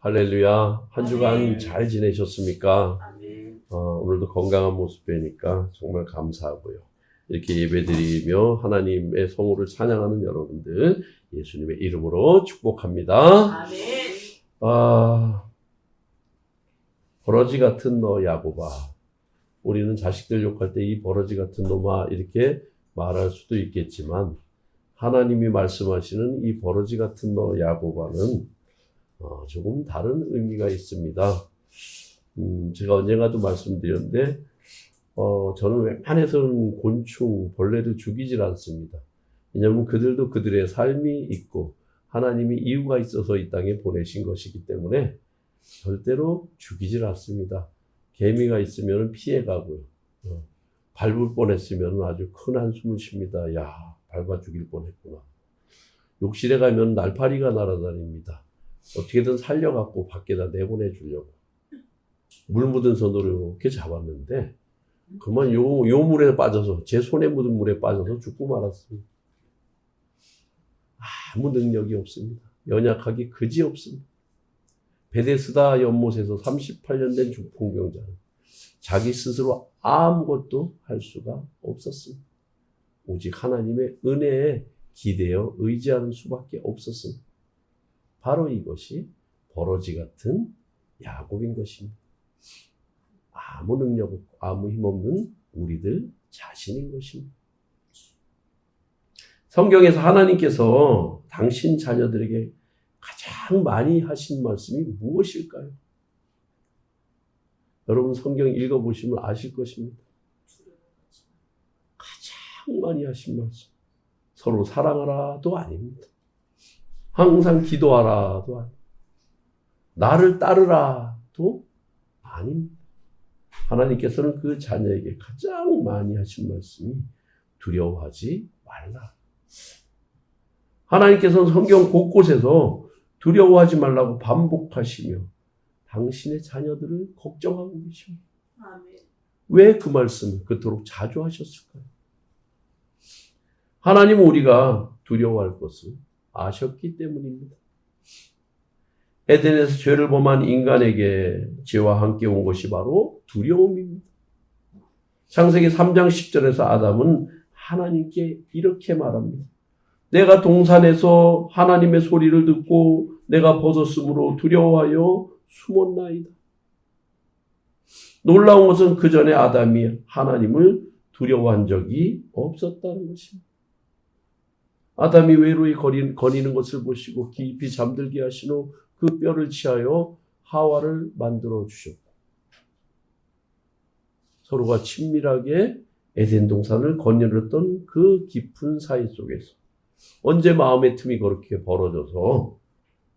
할렐루야. 한 주간 잘 지내셨습니까? 아멘. 오늘도 건강한 모습 뵈니까 정말 감사하고요. 이렇게 예배드리며 하나님의 성호를 찬양하는 여러분들 예수님의 이름으로 축복합니다. 아멘. 버러지 같은 너 야곱아. 우리는 자식들 욕할 때 이 버러지 같은 놈아 이렇게 말할 수도 있겠지만 하나님이 말씀하시는 이 버러지 같은 너 야곱아는 조금 다른 의미가 있습니다. 제가 언젠가도 말씀드렸는데 저는 웬만해서는 곤충, 벌레를 죽이질 않습니다. 왜냐하면 그들도 그들의 삶이 있고 하나님이 이유가 있어서 이 땅에 보내신 것이기 때문에 절대로 죽이질 않습니다. 개미가 있으면 피해가고요. 밟을 뻔했으면 아주 큰 한숨을 쉽니다. 야, 밟아 죽일 뻔했구나. 욕실에 가면 날파리가 날아다닙니다. 어떻게든 살려갖고 밖에다 내보내주려고. 물 묻은 손으로 이렇게 잡았는데 그만 요 물에 빠져서 제 손에 묻은 물에 빠져서 죽고 말았습니다. 아무 능력이 없습니다. 연약하기 그지 없습니다. 베데스다 연못에서 38년 된 중풍병자는 자기 스스로 아무것도 할 수가 없었습니다. 오직 하나님의 은혜에 기대어 의지하는 수밖에 없었습니다. 바로 이것이 버러지 같은 야곱인 것입니다. 아무 능력 없고 아무 힘 없는 우리들 자신인 것입니다. 성경에서 하나님께서 당신 자녀들에게 가장 많이 하신 말씀이 무엇일까요? 여러분 성경 읽어보시면 아실 것입니다. 가장 많이 하신 말씀. 서로 사랑하라도 아닙니다. 항상 기도하라도 아닙니다. 나를 따르라도 아닙니다. 하나님께서는 그 자녀에게 가장 많이 하신 말씀이 두려워하지 말라. 하나님께서는 성경 곳곳에서 두려워하지 말라고 반복하시며 당신의 자녀들을 걱정하고 계십니다. 아멘. 왜 그 말씀을 그토록 자주 하셨을까요? 하나님은 우리가 두려워할 것을 아셨기 때문입니다. 에덴에서 죄를 범한 인간에게 죄와 함께 온 것이 바로 두려움입니다. 창세기 3장 10절에서 아담은 하나님께 이렇게 말합니다. 내가 동산에서 하나님의 소리를 듣고 내가 벗었으므로 두려워하여 숨었나이다. 놀라운 것은 그 전에 아담이 하나님을 두려워한 적이 없었다는 것입니다. 아담이 외로이 거리는 것을 보시고 깊이 잠들게 하신 후 그 뼈를 취하여 하와를 만들어 주셨고 서로가 친밀하게 에덴 동산을 거닐었던 그 깊은 사이 속에서 언제 마음의 틈이 그렇게 벌어져서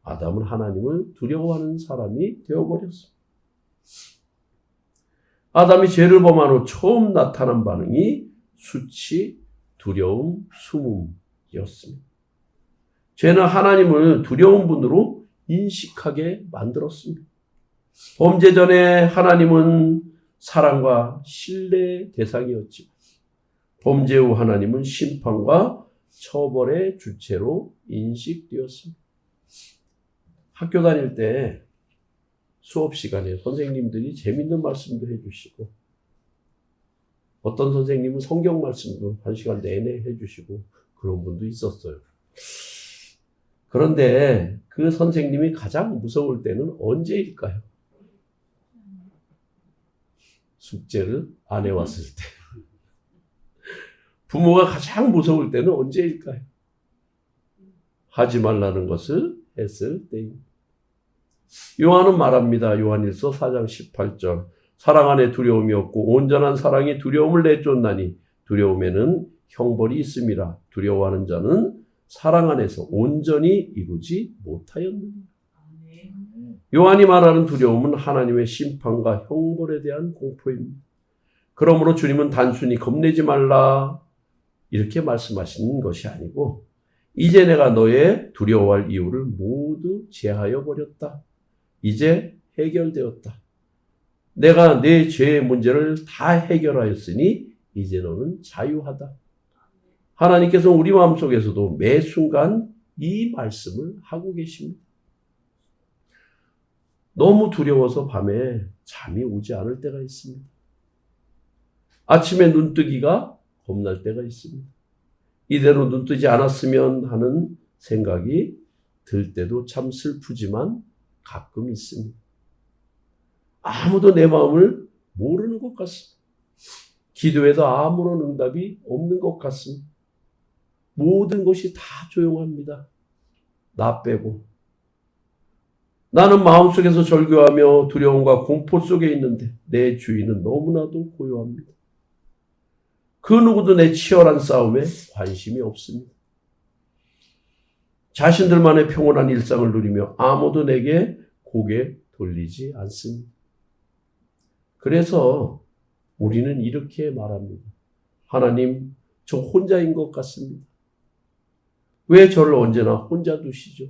아담은 하나님을 두려워하는 사람이 되어버렸습니다. 아담이 죄를 범한 후 처음 나타난 반응이 수치, 두려움, 숨음이었습니다. 죄는 하나님을 두려운 분으로 인식하게 만들었습니다. 범죄 전에 하나님은 사랑과 신뢰의 대상이었지만 범죄 후 하나님은 심판과 처벌의 주체로 인식되었습니다. 학교 다닐 때 수업 시간에 선생님들이 재밌는 말씀도 해주시고 어떤 선생님은 성경 말씀도 1시간 내내 해주시고 그런 분도 있었어요. 그런데 그 선생님이 가장 무서울 때는 언제일까요? 숙제를 안 해왔을 때. 부모가 가장 무서울 때는 언제일까요? 하지 말라는 것을 했을 때입니다. 요한은 말합니다. 요한일서 4장 18절. 사랑 안에 두려움이 없고 온전한 사랑이 두려움을 내쫓나니 두려움에는 형벌이 있음이라. 두려워하는 자는 사랑 안에서 온전히 이루지 못하였느니라. 요한이 말하는 두려움은 하나님의 심판과 형벌에 대한 공포입니다. 그러므로 주님은 단순히 겁내지 말라 이렇게 말씀하시는 것이 아니고 이제 내가 너의 두려워할 이유를 모두 제하여 버렸다. 이제 해결되었다. 내가 내 죄의 문제를 다 해결하였으니 이제 너는 자유하다. 하나님께서는 우리 마음속에서도 매 순간 이 말씀을 하고 계십니다. 너무 두려워서 밤에 잠이 오지 않을 때가 있습니다. 아침에 눈뜨기가 겁날 때가 있습니다. 이대로 눈뜨지 않았으면 하는 생각이 들 때도 참 슬프지만 가끔 있습니다. 아무도 내 마음을 모르는 것 같습니다. 기도에도 아무런 응답이 없는 것 같습니다. 모든 것이 다 조용합니다. 나 빼고. 나는 마음속에서 절규하며 두려움과 공포 속에 있는데 내 주인은 너무나도 고요합니다. 그 누구도 내 치열한 싸움에 관심이 없습니다. 자신들만의 평온한 일상을 누리며 아무도 내게 고개 돌리지 않습니다. 그래서 우리는 이렇게 말합니다. 하나님, 저 혼자인 것 같습니다. 왜 저를 언제나 혼자 두시죠?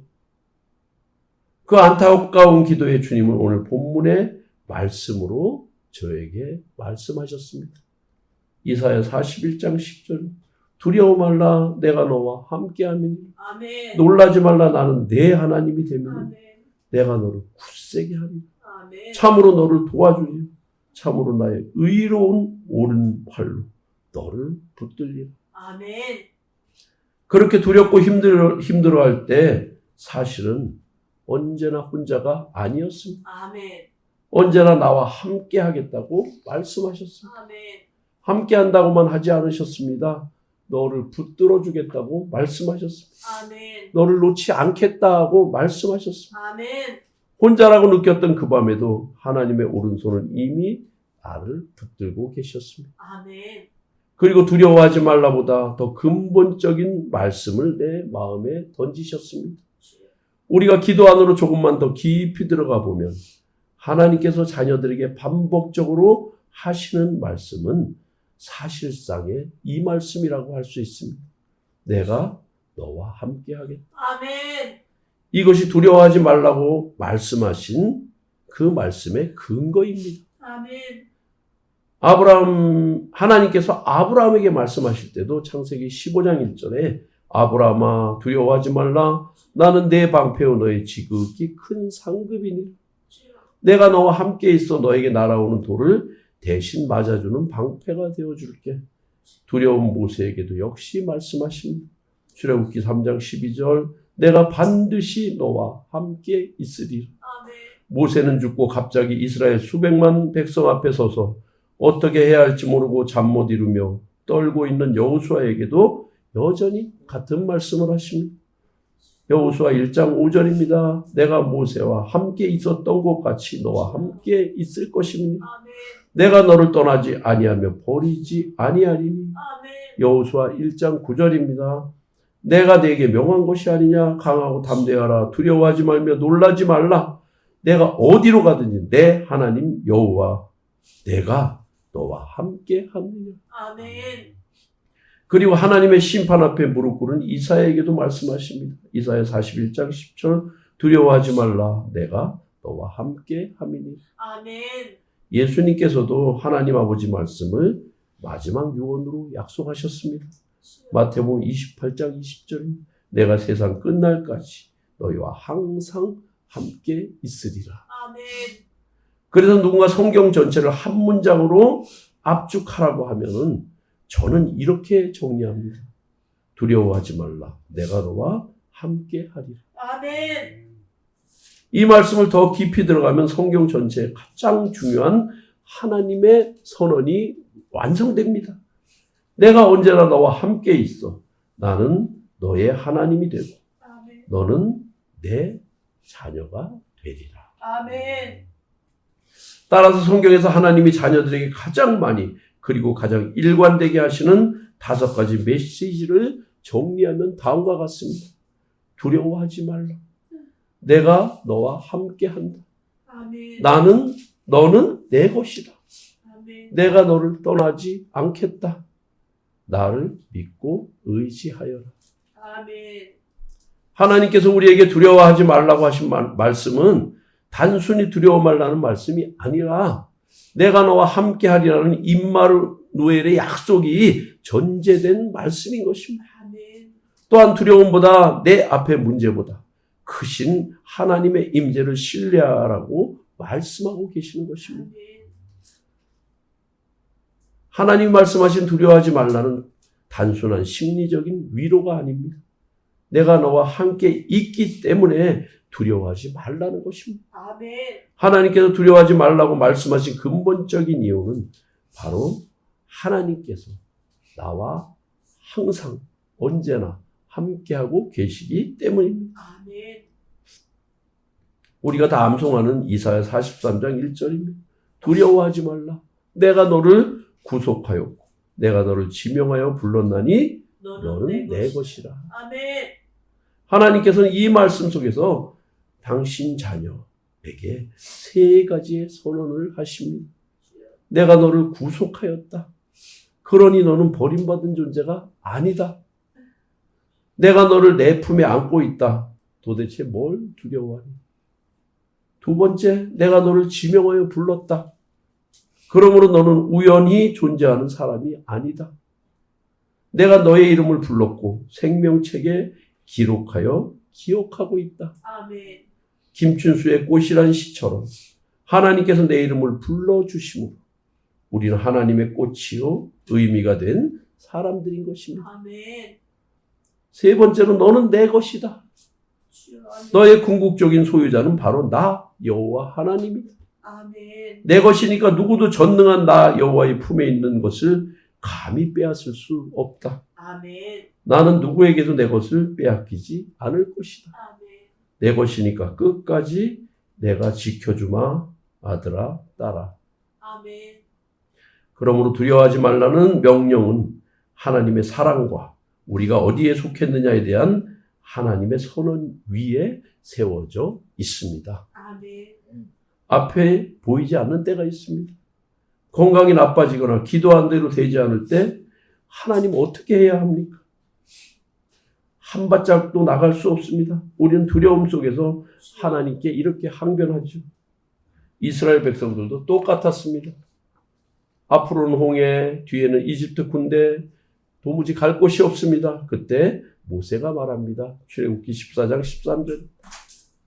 그 안타까운 기도의 주님은 오늘 본문의 말씀으로 저에게 말씀하셨습니다. 이사야 41장 10절 두려워 말라 내가 너와 함께하미니 아멘. 놀라지 말라 나는 내 하나님이 되면 아멘. 내가 너를 굳세게 하리라. 아멘. 참으로 너를 도와주리라. 참으로 나의 의로운 오른팔로 너를 붙들리라. 아멘. 그렇게 두렵고 힘들어할 때 사실은 언제나 혼자가 아니었습니다. 아멘. 언제나 나와 함께 하겠다고 말씀하셨습니다. 아멘. 함께 한다고만 하지 않으셨습니다. 너를 붙들어 주겠다고 말씀하셨습니다. 아멘. 너를 놓지 않겠다고 말씀하셨습니다. 아멘. 혼자라고 느꼈던 그 밤에도 하나님의 오른손은 이미 나를 붙들고 계셨습니다. 아멘. 그리고 두려워하지 말라보다 더 근본적인 말씀을 내 마음에 던지셨습니다. 우리가 기도 안으로 조금만 더 깊이 들어가 보면 하나님께서 자녀들에게 반복적으로 하시는 말씀은 사실상의 이 말씀이라고 할 수 있습니다. 내가 너와 함께 하겠다. 아멘. 이것이 두려워하지 말라고 말씀하신 그 말씀의 근거입니다. 아멘. 하나님께서 아브라함에게 말씀하실 때도 창세기 15장 1절에 아브라함아 두려워하지 말라 나는 내 방패요 너의 지극히 큰 상급이니 내가 너와 함께 있어 너에게 날아오는 돌을 대신 맞아주는 방패가 되어줄게. 두려운 모세에게도 역시 말씀하십니다. 출애굽기 3장 12절 내가 반드시 너와 함께 있으리라. 아멘. 모세는 죽고 갑자기 이스라엘 수백만 백성 앞에 서서 어떻게 해야 할지 모르고 잠 못 이루며 떨고 있는 여호수아에게도 여전히 같은 말씀을 하십니다. 여호수아 1장 5절입니다. 내가 모세와 함께 있었던 것 같이 너와 함께 있을 것입니다. 아멘. 내가 너를 떠나지 아니하며 버리지 아니하리니. 아멘. 여호수아 1장 9절입니다. 내가 네게 명한 것이 아니냐 강하고 담대하라 두려워하지 말며 놀라지 말라 내가 어디로 가든지 내 하나님 여호와 내가 너와 함께 하느냐. 아멘. 그리고 하나님의 심판 앞에 무릎 꿇은 이사야에게도 말씀하십니다. 이사야 41장 10절 두려워하지 말라 내가 너와 함께 함이니. 아멘. 예수님께서도 하나님 아버지 말씀을 마지막 유언으로 약속하셨습니다. 마태복음 28장 20절 내가 세상 끝날까지 너희와 항상 함께 있으리라. 아멘. 그래서 누군가 성경 전체를 한 문장으로 압축하라고 하면은 저는 이렇게 정리합니다. 두려워하지 말라. 내가 너와 함께 하리라. 아멘. 이 말씀을 더 깊이 들어가면 성경 전체에 가장 중요한 하나님의 선언이 완성됩니다. 내가 언제나 너와 함께 있어. 나는 너의 하나님이 되고 아멘. 너는 내 자녀가 되리라. 아멘. 따라서 성경에서 하나님이 자녀들에게 가장 많이 그리고 가장 일관되게 하시는 5가지 메시지를 정리하면 다음과 같습니다. 두려워하지 말라. 내가 너와 함께 한다. 아멘. 너는 내 것이다. 아멘. 내가 너를 떠나지 않겠다. 나를 믿고 의지하여라. 아멘. 하나님께서 우리에게 두려워하지 말라고 하신 말씀은 단순히 두려워 말라는 말씀이 아니라 내가 너와 함께 하리라는 임마누엘의 약속이 전제된 말씀인 것입니다. 아멘. 또한 두려움보다 내 앞의 문제보다 크신 하나님의 임재를 신뢰하라고 말씀하고 계시는 것입니다. 아멘. 하나님 말씀하신 두려워하지 말라는 단순한 심리적인 위로가 아닙니다. 내가 너와 함께 있기 때문에 두려워하지 말라는 것입니다. 아멘. 하나님께서 두려워하지 말라고 말씀하신 근본적인 이유는 바로 하나님께서 나와 항상 언제나 함께하고 계시기 때문입니다. 아멘. 우리가 다 암송하는 이사야 43장 1절입니다. 두려워하지 말라. 내가 너를 구속하였고 내가 너를 지명하여 불렀나니 너는 내 것이라. 아멘. 하나님께서는 이 말씀 속에서 당신 자녀에게 세 가지의 선언을 하십니다. 내가 너를 구속하였다. 그러니 너는 버림받은 존재가 아니다. 내가 너를 내 품에 안고 있다. 도대체 뭘 두려워하니? 두 번째, 내가 너를 지명하여 불렀다. 그러므로 너는 우연히 존재하는 사람이 아니다. 내가 너의 이름을 불렀고 생명책에 기록하여 기억하고 있다. 아멘. 김춘수의 꽃이란 시처럼 하나님께서 내 이름을 불러주심으로 우리는 하나님의 꽃이요 의미가 된 사람들인 것입니다. 아멘. 세 번째로 너는 내 것이다. 주여, 아멘. 너의 궁극적인 소유자는 바로 나 여호와 하나님이다. 아멘. 내 것이니까 누구도 전능한 나 여호와의 품에 있는 것을 감히 빼앗을 수 없다. 아멘. 나는 누구에게도 내 것을 빼앗기지 않을 것이다. 아멘. 내 것이니까 끝까지 내가 지켜주마 아들아 딸아. 아멘. 그러므로 두려워하지 말라는 명령은 하나님의 사랑과 우리가 어디에 속했느냐에 대한 하나님의 선언 위에 세워져 있습니다. 아멘. 앞에 보이지 않는 때가 있습니다. 건강이 나빠지거나 기도한 대로 되지 않을 때 하나님 어떻게 해야 합니까? 한 발짝도 나갈 수 없습니다. 우리는 두려움 속에서 하나님께 이렇게 항변하죠. 이스라엘 백성들도 똑같았습니다. 앞으로는 홍해, 뒤에는 이집트 군대, 도무지 갈 곳이 없습니다. 그때 모세가 말합니다. 출애굽기 14장 13절.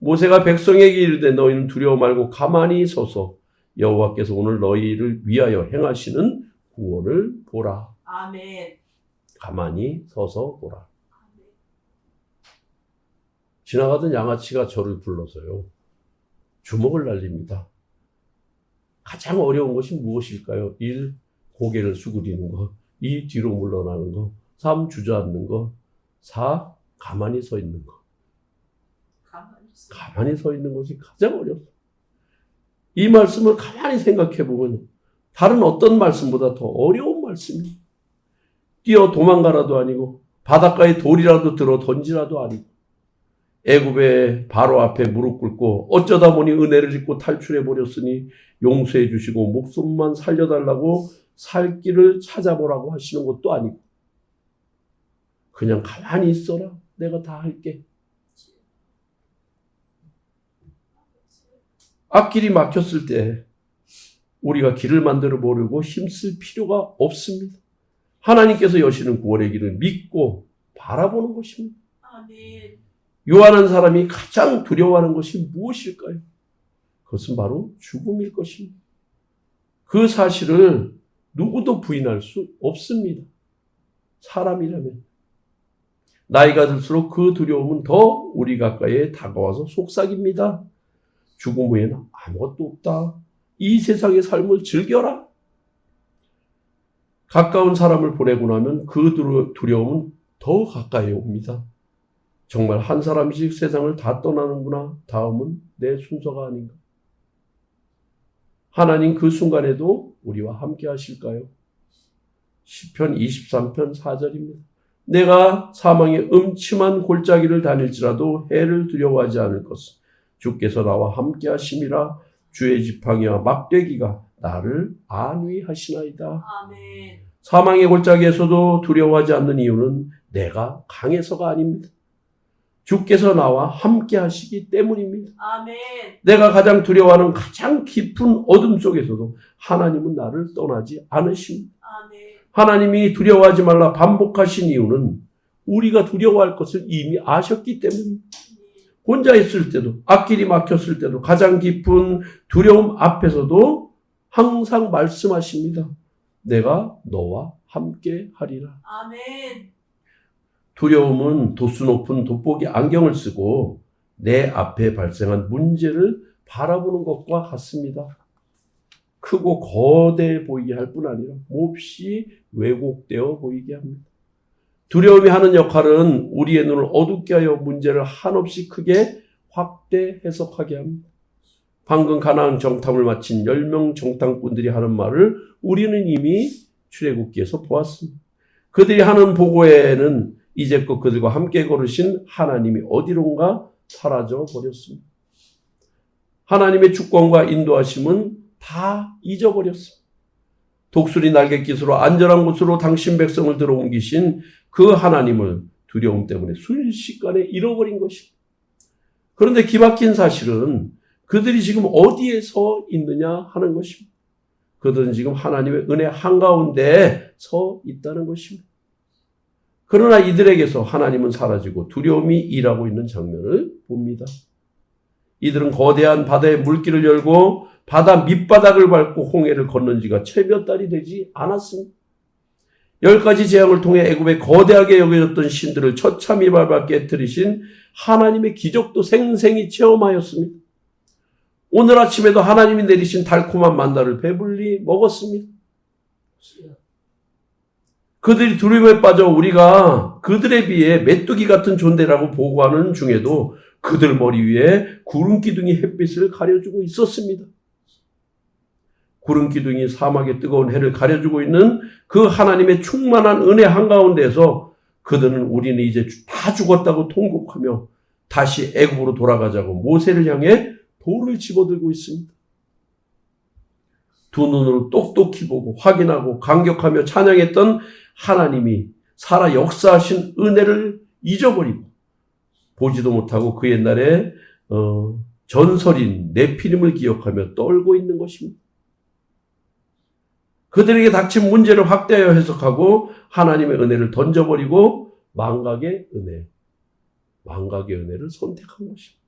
모세가 백성에게 이르되 너희는 두려워 말고 가만히 서서 여호와께서 오늘 너희를 위하여 행하시는 구원을 보라. 아멘. 가만히 서서 보라. 아멘. 지나가던 양아치가 저를 불러서요. 주먹을 날립니다. 가장 어려운 것이 무엇일까요? 1. 고개를 수그리는 것. 2. 뒤로 물러나는 것. 3. 주저앉는 것. 4. 가만히 서 있는 것. 가만히 서 있는 것이 가장 어렵습니다. 이 말씀을 가만히 생각해 보면 다른 어떤 말씀보다 더 어려운 말씀입니다. 뛰어 도망가라도 아니고 바닷가에 돌이라도 들어 던지라도 아니고 애굽의 바로 앞에 무릎 꿇고 어쩌다 보니 은혜를 입고 탈출해 버렸으니 용서해 주시고 목숨만 살려달라고 살 길을 찾아보라고 하시는 것도 아니고 그냥 가만히 있어라. 내가 다 할게. 앞길이 막혔을 때 우리가 길을 만들어 보려고 힘쓸 필요가 없습니다. 하나님께서 여시는 구원의 길을 믿고 바라보는 것입니다. 아멘. 요한한 사람이 가장 두려워하는 것이 무엇일까요? 그것은 바로 죽음일 것입니다. 그 사실을 누구도 부인할 수 없습니다. 사람이라면. 나이가 들수록 그 두려움은 더 우리 가까이에 다가와서 속삭입니다. 죽음 후에는 아무것도 없다. 이 세상의 삶을 즐겨라. 가까운 사람을 보내고 나면 그 두려움은 더 가까이 옵니다. 정말 한 사람씩 세상을 다 떠나는구나. 다음은 내 순서가 아닌가. 하나님 그 순간에도 우리와 함께 하실까요? 시편 23편 4절입니다. 내가 사망의 음침한 골짜기를 다닐지라도 해를 두려워하지 않을 것은 주께서 나와 함께 하심이라. 주의 지팡이와 막대기가 나를 안위하시나이다. 아멘. 사망의 골짜기에서도 두려워하지 않는 이유는 내가 강해서가 아닙니다. 주께서 나와 함께 하시기 때문입니다. 아멘. 내가 가장 두려워하는 가장 깊은 어둠 속에서도 하나님은 나를 떠나지 않으십니다. 아멘. 하나님이 두려워하지 말라 반복하신 이유는 우리가 두려워할 것을 이미 아셨기 때문입니다. 혼자 있을 때도, 앞길이 막혔을 때도, 가장 깊은 두려움 앞에서도 항상 말씀하십니다. 내가 너와 함께 하리라. 아멘. 두려움은 도수 높은 돋보기 안경을 쓰고 내 앞에 발생한 문제를 바라보는 것과 같습니다. 크고 거대해 보이게 할 뿐 아니라 몹시 왜곡되어 보이게 합니다. 두려움이 하는 역할은 우리의 눈을 어둡게 하여 문제를 한없이 크게 확대 해석하게 합니다. 방금 가나안 정탐을 마친 10명 정탐꾼들이 하는 말을 우리는 이미 출애굽기에서 보았습니다. 그들이 하는 보고에는 이제껏 그들과 함께 걸으신 하나님이 어디론가 사라져 버렸습니다. 하나님의 주권과 인도하심은 다 잊어버렸습니다. 독수리 날갯깃으로 안전한 곳으로 당신 백성을 들어옮기신 그 하나님을 두려움 때문에 순식간에 잃어버린 것입니다. 그런데 기막힌 사실은 그들이 지금 어디에 서 있느냐 하는 것입니다. 그들은 지금 하나님의 은혜 한가운데 서 있다는 것입니다. 그러나 이들에게서 하나님은 사라지고 두려움이 일하고 있는 장면을 봅니다. 이들은 거대한 바다의 물길을 열고 바다 밑바닥을 밟고 홍해를 건넌 지가 채 몇 달이 되지 않았습니다. 10가지 재앙을 통해 애굽에 거대하게 여겨졌던 신들을 처참히 밟아 깨뜨리신 하나님의 기적도 생생히 체험하였습니다. 오늘 아침에도 하나님이 내리신 달콤한 만나를 배불리 먹었습니다. 그들이 두려움에 빠져 우리가 그들에 비해 메뚜기 같은 존재라고 보고하는 중에도 그들 머리 위에 구름 기둥이 햇빛을 가려주고 있었습니다. 구름 기둥이 사막의 뜨거운 해를 가려주고 있는 그 하나님의 충만한 은혜 한가운데서 그들은 우리는 이제 다 죽었다고 통곡하며 다시 애굽으로 돌아가자고 모세를 향해 돌을 집어들고 있습니다. 두 눈으로 똑똑히 보고 확인하고 감격하며 찬양했던 하나님이 살아 역사하신 은혜를 잊어버리고 보지도 못하고 그 옛날에 전설인 네피림을 기억하며 떨고 있는 것입니다. 그들에게 닥친 문제를 확대하여 해석하고 하나님의 은혜를 던져버리고 망각의 은혜를 선택한 것입니다.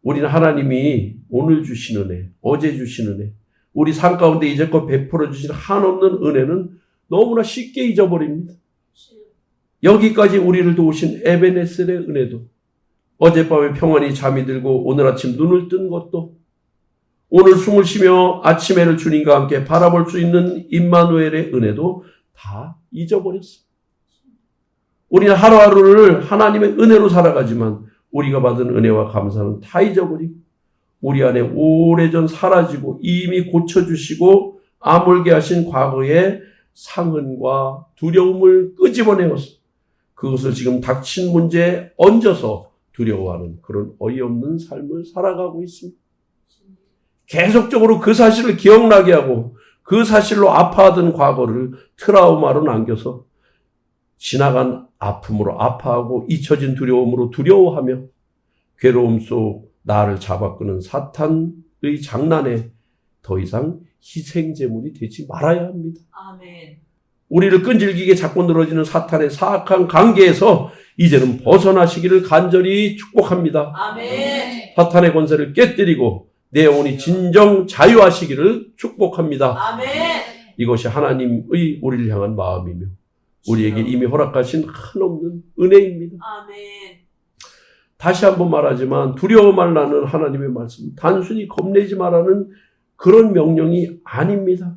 우리는 하나님이 오늘 주신 은혜, 어제 주신 은혜, 우리 삶 가운데 이제껏 베풀어 주신 한없는 은혜는 너무나 쉽게 잊어버립니다. 여기까지 우리를 도우신 에베네셀의 은혜도, 어젯밤에 평안히 잠이 들고 오늘 아침 눈을 뜬 것도, 오늘 숨을 쉬며 아침 해를 주님과 함께 바라볼 수 있는 임마누엘의 은혜도 다 잊어버렸습니다. 우리는 하루하루를 하나님의 은혜로 살아가지만 우리가 받은 은혜와 감사는 다 잊어버리고 우리 안에 오래전 사라지고 이미 고쳐주시고 아물게 하신 과거의 상흔과 두려움을 끄집어내어서 그것을 지금 닥친 문제에 얹어서 두려워하는 그런 어이없는 삶을 살아가고 있습니다. 계속적으로 그 사실을 기억나게 하고 그 사실로 아파하던 과거를 트라우마로 남겨서 지나간 아픔으로 아파하고 잊혀진 두려움으로 두려워하며 괴로움 속 나를 잡아끄는 사탄의 장난에 더 이상 희생제물이 되지 말아야 합니다. 아멘. 우리를 끈질기게 자꾸 늘어지는 사탄의 사악한 관계에서 이제는 벗어나시기를 간절히 축복합니다. 아멘. 사탄의 권세를 깨뜨리고 내 영혼이 진정 자유하시기를 축복합니다. 아멘. 이것이 하나님의 우리를 향한 마음이며 우리에게 이미 허락하신 한없는 은혜입니다. 아멘. 다시 한번 말하지만 두려워 말라는 하나님의 말씀, 단순히 겁내지 말라는 그런 명령이 아닙니다.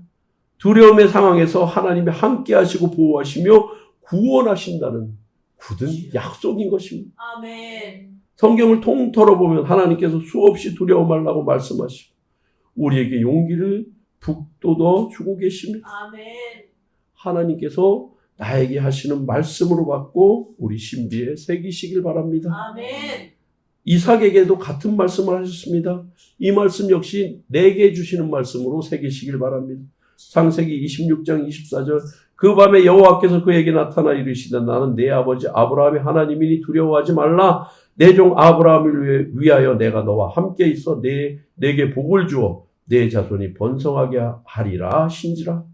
두려움의 상황에서 하나님이 함께 하시고 보호하시며 구원하신다는 굳은 약속인 것입니다. 아멘. 성경을 통틀어 보면 하나님께서 수없이 두려워 말라고 말씀하시고 우리에게 용기를 북돋워 주고 계십니다. 아멘. 하나님께서 나에게 하시는 말씀으로 받고 우리 신비에 새기시길 바랍니다. 아멘. 이삭에게도 같은 말씀을 하셨습니다. 이 말씀 역시 내게 주시는 말씀으로 새기시길 바랍니다. 창세기 26장 24절 그 밤에 여호와께서 그에게 나타나 이르시되 나는 내 아버지 아브라함의 하나님이니 두려워하지 말라. 내 종 아브라함을 위하여 내가 너와 함께 있어 내게 복을 주어 내 자손이 번성하게 하리라 하신지라.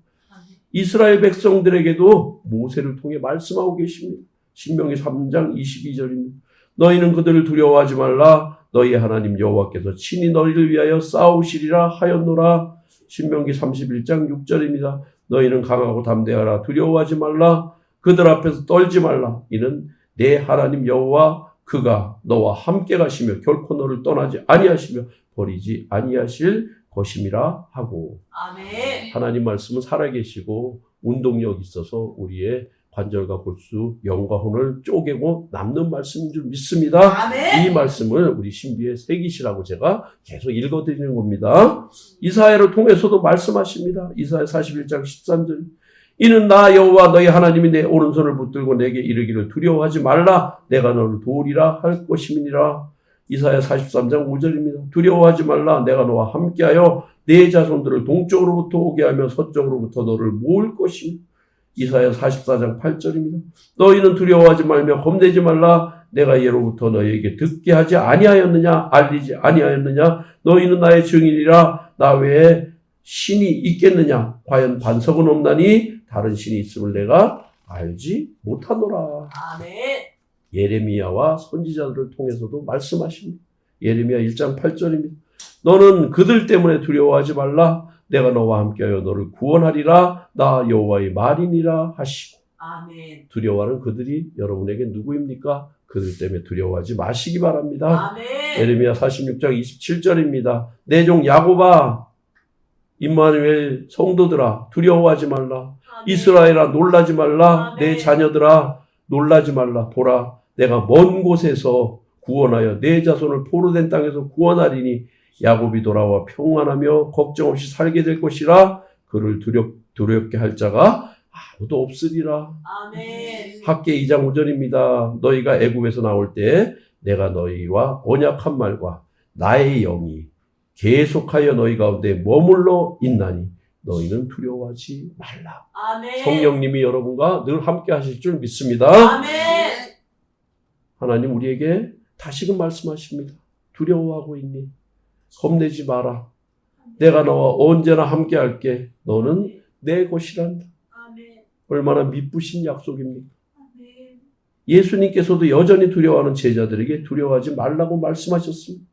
이스라엘 백성들에게도 모세를 통해 말씀하고 계십니다. 신명기 3장 22절입니다. 너희는 그들을 두려워하지 말라. 너희 하나님 여호와께서 친히 너희를 위하여 싸우시리라 하였노라. 신명기 31장 6절입니다. 너희는 강하고 담대하라. 두려워하지 말라. 그들 앞에서 떨지 말라. 이는 내 하나님 여호와 그가 너와 함께 가시며 결코 너를 떠나지 아니하시며 버리지 아니하실 것임이라 하고. 아멘. 하나님 말씀은 살아계시고 운동력 있어서 우리의 관절과 골수, 영과 혼을 쪼개고 남는 말씀인 줄 믿습니다. 아멘. 이 말씀을 우리 신비에 새기시라고 제가 계속 읽어드리는 겁니다. 이사야를 통해서도 말씀하십니다. 이사야 41장 13절. 이는 나 여호와 너희 하나님이 내 오른손을 붙들고 내게 이르기를 두려워하지 말라. 내가 너를 도우리라 할 것임이니라. 이사야 43장 5절입니다. 두려워하지 말라. 내가 너와 함께하여 내 자손들을 동쪽으로부터 오게 하며 서쪽으로부터 너를 모을 것이니. 이사야 44장 8절입니다. 너희는 두려워하지 말며 겁내지 말라. 내가 예로부터 너희에게 듣게 하지 아니하였느냐, 알리지 아니하였느냐. 너희는 나의 증인이라. 나 외에 신이 있겠느냐. 과연 반석은 없나니 다른 신이 있음을 내가 알지 못하노라. 아멘. 예레미야와 선지자들을 통해서도 말씀하십니다. 예레미야 1장 8절입니다. 너는 그들 때문에 두려워하지 말라. 내가 너와 함께하여 너를 구원하리라. 나 여호와의 말이니라 하시고. 아멘. 두려워하는 그들이 여러분에게 누구입니까? 그들 때문에 두려워하지 마시기 바랍니다. 아멘. 예레미야 46장 27절입니다. 내 종 야곱아, 임마누엘 성도들아, 두려워하지 말라. 이스라엘아, 놀라지 말라. 아멘. 내 자녀들아, 놀라지 말라. 보라, 내가 먼 곳에서 구원하여 내 자손을 포로된 땅에서 구원하리니 야곱이 돌아와 평안하며 걱정 없이 살게 될 것이라. 그를 두렵게 할 자가 아무도 없으리라. 아멘. 학개 2장 5절입니다. 너희가 애굽에서 나올 때 내가 너희와 언약한 말과 나의 영이 계속하여 너희 가운데 머물러 있나니 너희는 두려워하지 말라. 아멘. 성령님이 여러분과 늘 함께 하실 줄 믿습니다. 아멘. 하나님 우리에게 다시금 말씀하십니다. 두려워하고 있니? 겁내지 마라. 내가 너와 언제나 함께 할게. 너는 내 것이란다. 아멘. 얼마나 미쁘신 약속입니까? 아멘. 예수님께서도 여전히 두려워하는 제자들에게 두려워하지 말라고 말씀하셨습니다.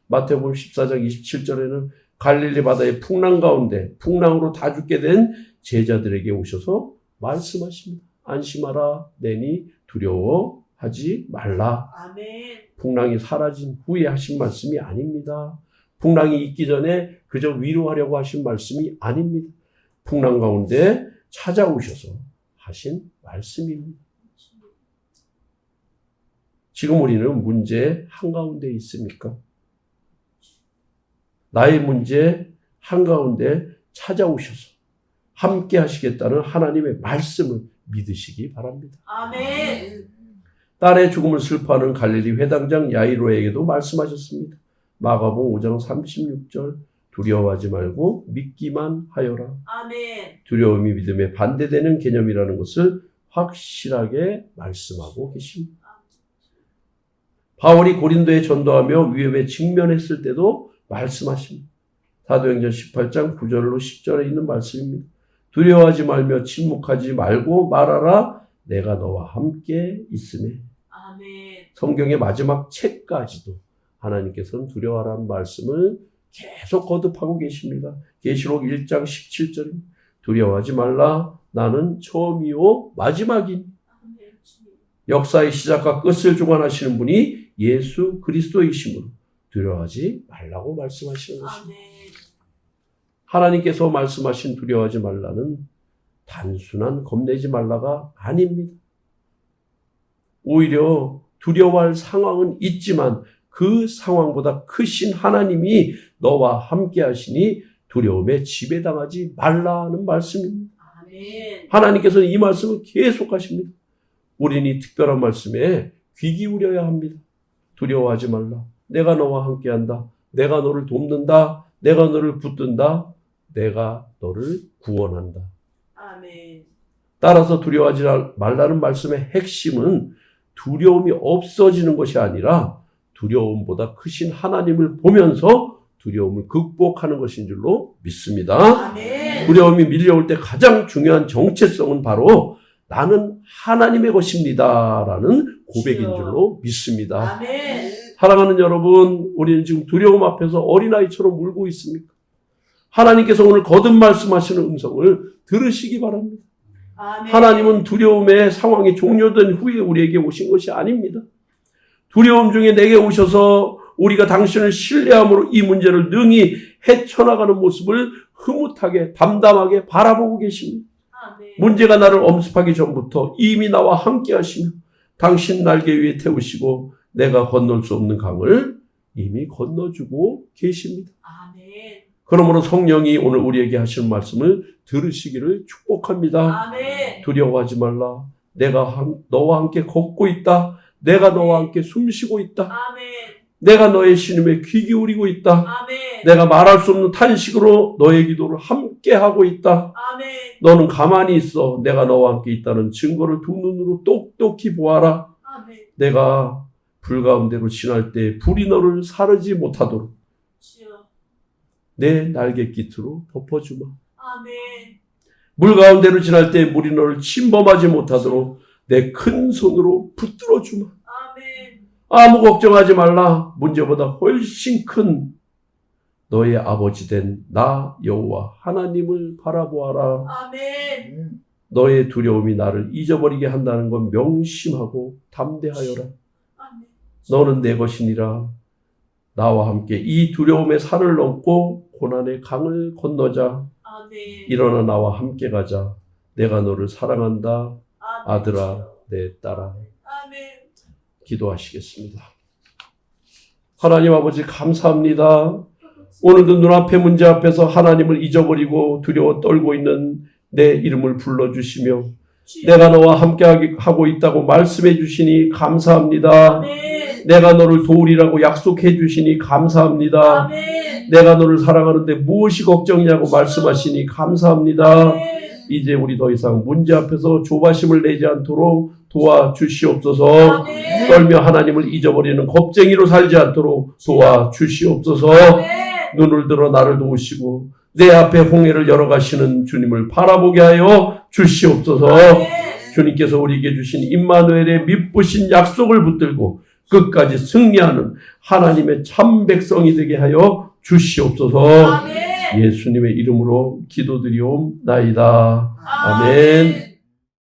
마태복음 14장 27절에는 갈릴리 바다의 풍랑 가운데 풍랑으로 다 죽게 된 제자들에게 오셔서 말씀하십니다. 안심하라. 내니 두려워하지 말라. 아멘. 풍랑이 사라진 후에 하신 말씀이 아닙니다. 풍랑이 있기 전에 그저 위로하려고 하신 말씀이 아닙니다. 풍랑 가운데 찾아오셔서 하신 말씀입니다. 지금 우리는 문제 한가운데 있습니까? 나의 문제 한가운데 찾아오셔서 함께 하시겠다는 하나님의 말씀을 믿으시기 바랍니다. 아멘. 딸의 죽음을 슬퍼하는 갈릴리 회당장 야이로에게도 말씀하셨습니다. 마가복음 5장 36절 두려워하지 말고 믿기만 하여라. 아멘. 두려움이 믿음에 반대되는 개념이라는 것을 확실하게 말씀하고 계십니다. 바울이 고린도에 전도하며 위험에 직면했을 때도 말씀하십니다. 사도행전 18장 9절로 10절에 있는 말씀입니다. 두려워하지 말며 침묵하지 말고 말하라. 내가 너와 함께 있음에. 아멘. 성경의 마지막 책까지도 하나님께서는 두려워하라는 말씀을 계속 거듭하고 계십니다. 계시록 1장 17절입니다. 두려워하지 말라. 나는 처음이요 마지막이니. 아멘. 역사의 시작과 끝을 주관하시는 분이 예수 그리스도이심으로 두려워하지 말라고 말씀하시는 것입니다. 아멘. 하나님께서 말씀하신 두려워하지 말라는 단순한 겁내지 말라가 아닙니다. 오히려 두려워할 상황은 있지만 그 상황보다 크신 하나님이 너와 함께 하시니 두려움에 지배당하지 말라는 말씀입니다. 아멘. 하나님께서는 이 말씀을 계속 하십니다. 우리는 이 특별한 말씀에 귀 기울여야 합니다. 두려워하지 말라. 내가 너와 함께 한다. 내가 너를 돕는다. 내가 너를 붙든다. 내가 너를 구원한다. 아멘. 따라서 두려워하지 말라는 말씀의 핵심은 두려움이 없어지는 것이 아니라 두려움보다 크신 하나님을 보면서 두려움을 극복하는 것인 줄로 믿습니다. 아멘. 두려움이 밀려올 때 가장 중요한 정체성은 바로 나는 하나님의 것입니다 라는 고백인 줄로 믿습니다. 아멘. 사랑하는 여러분, 우리는 지금 두려움 앞에서 어린아이처럼 울고 있습니까? 하나님께서 오늘 거듭 말씀하시는 음성을 들으시기 바랍니다. 아멘. 하나님은 두려움의 상황이 종료된 후에 우리에게 오신 것이 아닙니다. 두려움 중에 내게 오셔서 우리가 당신을 신뢰함으로 이 문제를 능히 헤쳐나가는 모습을 흐뭇하게 담담하게 바라보고 계십니다. 아멘. 문제가 나를 엄습하기 전부터 이미 나와 함께 하시며 당신 날개 위에 태우시고 내가 건널 수 없는 강을 이미 건너주고 계십니다. 아멘. 그러므로 성령이 오늘 우리에게 하시는 말씀을 들으시기를 축복합니다. 아멘. 두려워하지 말라. 내가 너와 함께 걷고 있다. 내가 너와 함께 숨쉬고 있다. 아멘. 내가 너의 신음에 귀 기울이고 있다. 아멘. 내가 말할 수 없는 탄식으로 너의 기도를 함께 하고 있다. 아멘. 너는 가만히 있어. 내가 너와 함께 있다는 증거를 두 눈으로 똑똑히 보아라. 아멘. 내가 불 가운데로 지날 때 불이 너를 사르지 못하도록 주여. 내 날개 깃으로 덮어주마. 아멘. 물 가운데로 지날 때 물이 너를 침범하지 못하도록 내 큰 손으로 붙들어 주마. 아멘. 아무 걱정하지 말라. 문제보다 훨씬 큰 너의 아버지 된 나 여호와 하나님을 바라보아라. 아멘. 너의 두려움이 나를 잊어버리게 한다는 건 명심하고 담대하여라. 아멘. 너는 내 것이니라. 나와 함께 이 두려움의 산을 넘고 고난의 강을 건너자. 아멘. 일어나 나와 함께 가자. 내가 너를 사랑한다. 아멘. 아들아, 내 딸아. 아멘. 기도하시겠습니다. 하나님 아버지 감사합니다. 오늘도 눈앞의 문제 앞에서 하나님을 잊어버리고 두려워 떨고 있는 내 이름을 불러주시며 내가 너와 함께 하고 있다고 말씀해 주시니 감사합니다. 아멘. 내가 너를 도우리라고 약속해 주시니 감사합니다. 아멘. 내가 너를 사랑하는데 무엇이 걱정이냐고 말씀하시니 감사합니다. 아멘. 이제 우리 더 이상 문제 앞에서 조바심을 내지 않도록 도와주시옵소서. 아멘. 떨며 하나님을 잊어버리는 겁쟁이로 살지 않도록 도와주시옵소서. 아멘. 눈을 들어 나를 도우시고 내 앞에 홍해를 열어가시는 주님을 바라보게 하여 주시옵소서. 아멘. 주님께서 우리에게 주신 임마누엘의 미쁘신 약속을 붙들고 끝까지 승리하는 하나님의 참 백성이 되게 하여 주시옵소서. 아멘. 예수님의 이름으로 기도드리옵나이다. 아멘.